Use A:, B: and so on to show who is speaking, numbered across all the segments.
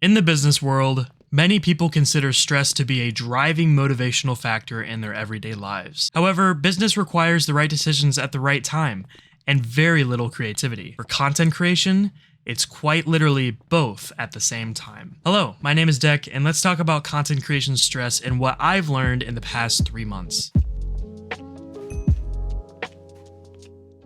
A: In the business world, many people consider stress to be a driving motivational factor in their everyday lives. However, business requires the right decisions at the right time and very little creativity. For content creation, it's quite literally both at the same time. Hello, my name is Deck, and let's talk about content creation stress and what I've learned in the past 3 months.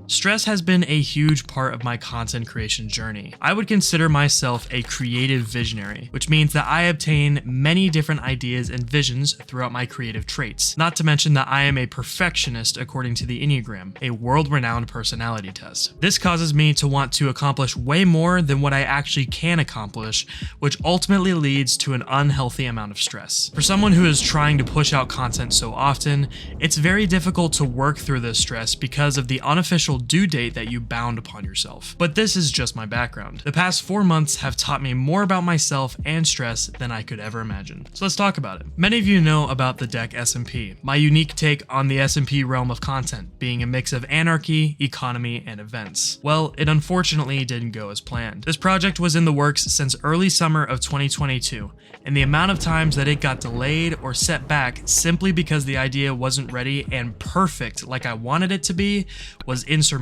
A: Stress has been a huge part of my content creation journey. I would consider myself a creative visionary, which means that I obtain many different ideas and visions throughout my creative traits. Not to mention that I am a perfectionist according to the Enneagram, a world-renowned personality test. This causes me to want to accomplish way more than what I actually can accomplish, which ultimately leads to an unhealthy amount of stress. For someone who is trying to push out content so often, it's very difficult to work through this stress because of the unofficial due date that you bound upon yourself. But this is just my background. The past 4 months have taught me more about myself and stress than I could ever imagine. So let's talk about it. Many of you know about the Deck SMP, my unique take on the SMP realm of content, being a mix of anarchy, economy, and events. Well, it unfortunately didn't go as planned. This project was in the works since early summer of 2022, and the amount of times that it got delayed or set back simply because the idea wasn't ready and perfect like I wanted it to be was insurmountable.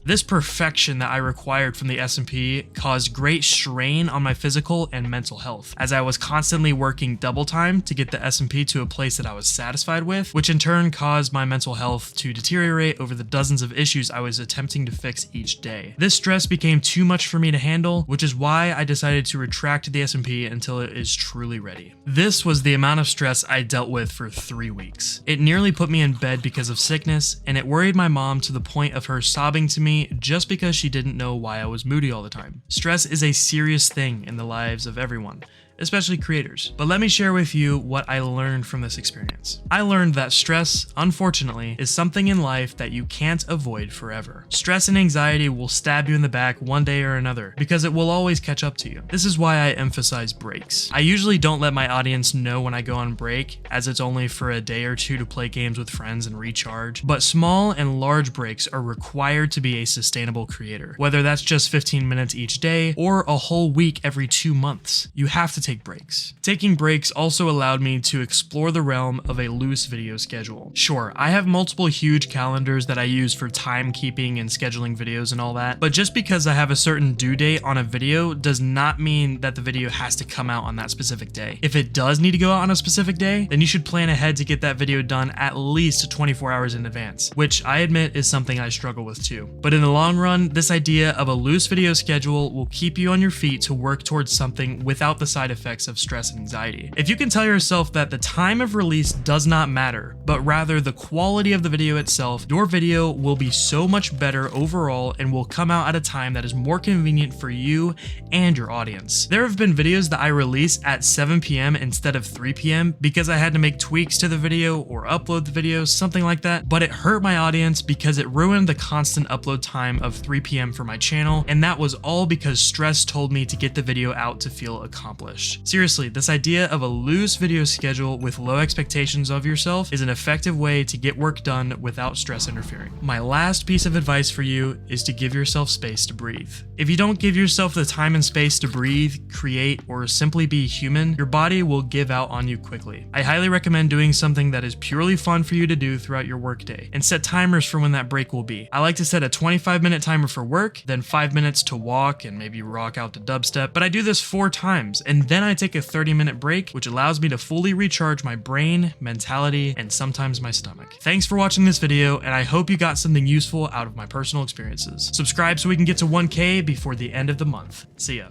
A: This perfection that I required from the SMP caused great strain on my physical and mental health, as I was constantly working double time to get the SMP to a place that I was satisfied with, which in turn caused my mental health to deteriorate over the dozens of issues I was attempting to fix each day. This stress became too much for me to handle, which is why I decided to retract the SMP until it is truly ready. This was the amount of stress I dealt with for 3 weeks. It nearly put me in bed because of sickness, and it worried my mom to the point of her sobbing to me just because she didn't know why I was moody all the time. Stress is a serious thing in the lives of everyone, especially creators. But let me share with you what I learned from this experience. I learned that stress, unfortunately, is something in life that you can't avoid forever. Stress and anxiety will stab you in the back one day or another because it will always catch up to you. This is why I emphasize breaks. I usually don't let my audience know when I go on break, as it's only for a day or two to play games with friends and recharge, but small and large breaks are required to be a sustainable creator. Whether that's just 15 minutes each day or a whole week every 2 months, you have to take breaks. Taking breaks also allowed me to explore the realm of a loose video schedule. Sure, I have multiple huge calendars that I use for timekeeping and scheduling videos and all that, but just because I have a certain due date on a video does not mean that the video has to come out on that specific day. If it does need to go out on a specific day, then you should plan ahead to get that video done at least 24 hours in advance, which I admit is something I struggle with too. But in the long run, this idea of a loose video schedule will keep you on your feet to work towards something without the side effects of stress and anxiety. If you can tell yourself that the time of release does not matter, but rather the quality of the video itself, your video will be so much better overall and will come out at a time that is more convenient for you and your audience. There have been videos that I release at 7 p.m. instead of 3 p.m. because I had to make tweaks to the video or upload the video, something like that, but it hurt my audience because it ruined the constant upload time of 3 p.m. for my channel, and that was all because stress told me to get the video out to feel accomplished. Seriously, this idea of a loose video schedule with low expectations of yourself is an effective way to get work done without stress interfering. My last piece of advice for you is to give yourself space to breathe. If you don't give yourself the time and space to breathe, create, or simply be human, your body will give out on you quickly. I highly recommend doing something that is purely fun for you to do throughout your workday, and set timers for when that break will be. I like to set a 25-minute timer for work, then 5 minutes to walk and maybe rock out to dubstep, but I do this 4 times, and then I take a 30-minute break, which allows me to fully recharge my brain, mentality, and sometimes my stomach. Thanks for watching this video, and I hope you got something useful out of my personal experiences. Subscribe so we can get to 1K before the end of the month. See ya.